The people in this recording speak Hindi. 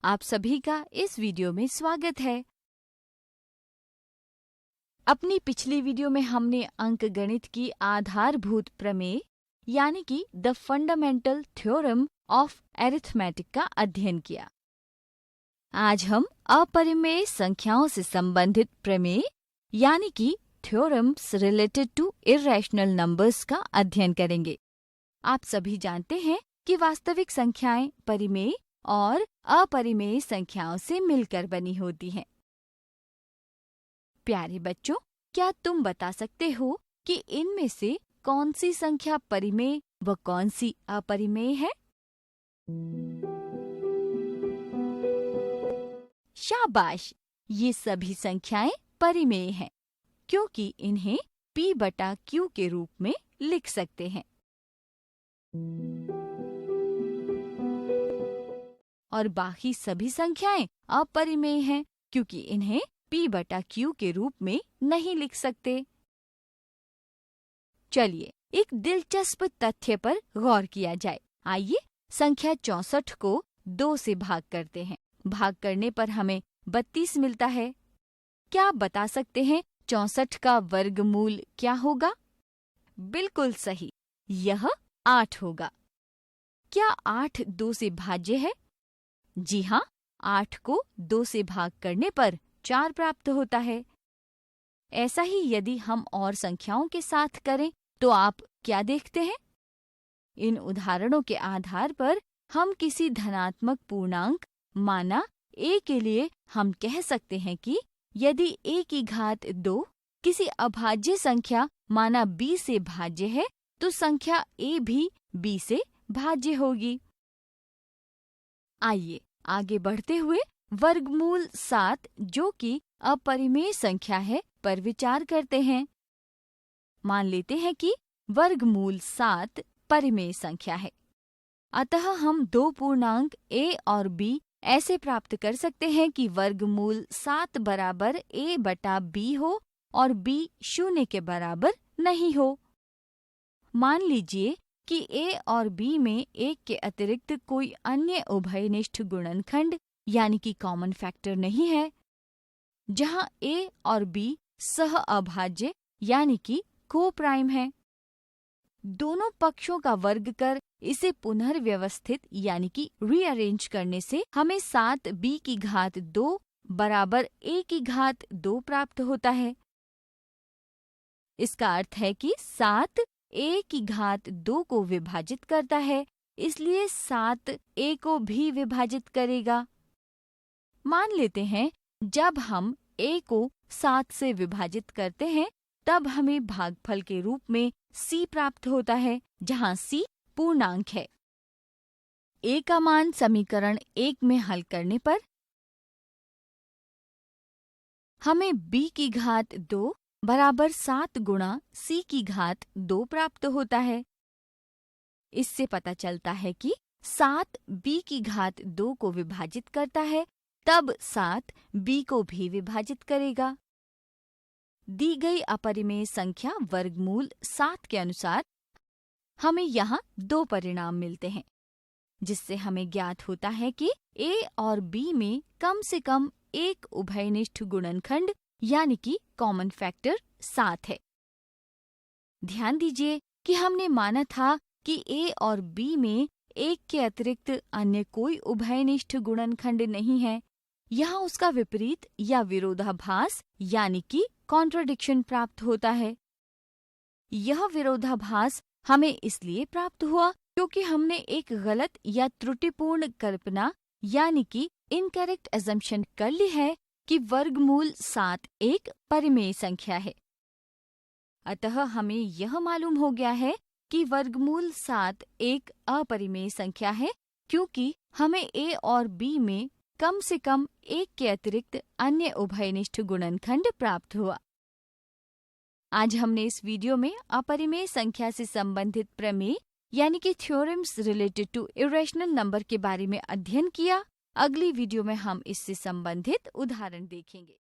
आप सभी का इस वीडियो में स्वागत है। अपनी पिछली वीडियो में हमने अंकगणित की आधारभूत प्रमेय यानी कि the fundamental theorem of arithmetic का अध्ययन किया। आज हम अपरिमेय संख्याओं से संबंधित प्रमेय यानी कि theorems related to irrational numbers का अध्ययन करेंगे। आप सभी जानते हैं कि वास्तविक संख्याएं परिमेय और अपरिमेय संख्याओं से मिलकर बनी होती हैं। प्यारे बच्चों, क्या तुम बता सकते हो कि इनमें से कौन सी संख्या परिमेय व कौन सी अपरिमेय है? शाबाश! ये सभी संख्याएं परिमेय हैं क्योंकि इन्हें P/Q के रूप में लिख सकते हैं। और बाकी सभी संख्याएं अपरिमेय हैं क्योंकि इन्हें P/Q के रूप में नहीं लिख सकते। चलिए एक दिलचस्प तथ्य पर गौर किया जाए। आइए संख्या 64 को 2 से भाग करते हैं। भाग करने पर हमें 32 मिलता है। क्या आप बता सकते हैं 64 का वर्गमूल क्या होगा? बिल्कुल सही, यह 8 होगा। क्या 8 2 से भाज्य है? जी हाँ, 8 को 2 से भाग करने पर 4 प्राप्त होता है। ऐसा ही यदि हम और संख्याओं के साथ करें तो आप क्या देखते हैं? इन उदाहरणों के आधार पर हम किसी धनात्मक पूर्णांक माना a के लिए हम कह सकते हैं कि यदि a की घात 2 किसी अभाज्य संख्या माना b से भाज्य है तो संख्या a भी b से भाज्य होगी। आइए आगे बढ़ते हुए वर्गमूल 7 जो कि अपरिमेय संख्या है पर विचार करते हैं। मान लेते हैं कि वर्गमूल 7 परिमेय संख्या है, अतः हम 2 पूर्णांक a और b ऐसे प्राप्त कर सकते हैं कि वर्गमूल 7 बराबर a/b हो और b 0 के बराबर नहीं हो। मान लीजिए कि a और b में एक के अतिरिक्त कोई अन्य उभयनिष्ठ गुणनखंड यानी कि कॉमन फैक्टर नहीं है, जहां a और b सह अभाज्य यानी कि को-प्राइम है। दोनों पक्षों का वर्ग कर इसे पुनर्व्यवस्थित यानी कि रीअरेंज करने से हमें 7b की घात 2 बराबर a की घात 2 प्राप्त होता है। इसका अर्थ है कि 7 a की घात 2 को विभाजित करता है, इसलिए 7 a को भी विभाजित करेगा। मान लेते हैं जब हम a को 7 से विभाजित करते हैं तब हमें भागफल के रूप में c प्राप्त होता है, जहां c पूर्णांक है। a का मान समीकरण 1 में हल करने पर हमें b की घात 2 बराबर 7 गुणा c की घात 2 प्राप्त होता है। इससे पता चलता है कि 7 b की घात 2 को विभाजित करता है, तब 7 b को भी विभाजित करेगा। दी गई अपरिमेय संख्या वर्गमूल 7 के अनुसार हमें यहाँ 2 परिणाम मिलते हैं, जिससे हमें ज्ञात होता है कि a और b में कम से कम एक उभयनिष्ठ गुणनखंड यानी कि कॉमन फैक्टर 7 है। ध्यान दीजिए कि हमने माना था कि a और b में एक के अतिरिक्त अन्य कोई उभयनिष्ठ गुणनखंड नहीं है। यहाँ उसका विपरीत या विरोधाभास यानी कि कॉन्ट्रडिक्शन प्राप्त होता है। यह विरोधाभास हमें इसलिए प्राप्त हुआ क्योंकि हमने एक गलत या त्रुटिपूर्ण कल्पना यानी कि इनकरेक्ट अजम्पशन कर ली है कि वर्गमूल 7 एक परिमेय संख्या है। अतः हमें यह मालूम हो गया है कि वर्गमूल 7 एक अपरिमेय संख्या है क्योंकि हमें a और b में कम से कम एक के अतिरिक्त अन्य उभयनिष्ठ गुणनखंड प्राप्त हुआ। आज हमने इस वीडियो में अपरिमेय संख्या से संबंधित प्रमेय यानी कि theorems related to irrational number के बारे में अध्ययन किया। अगली वीडियो में हम इससे संबंधित उदाहरण देखेंगे।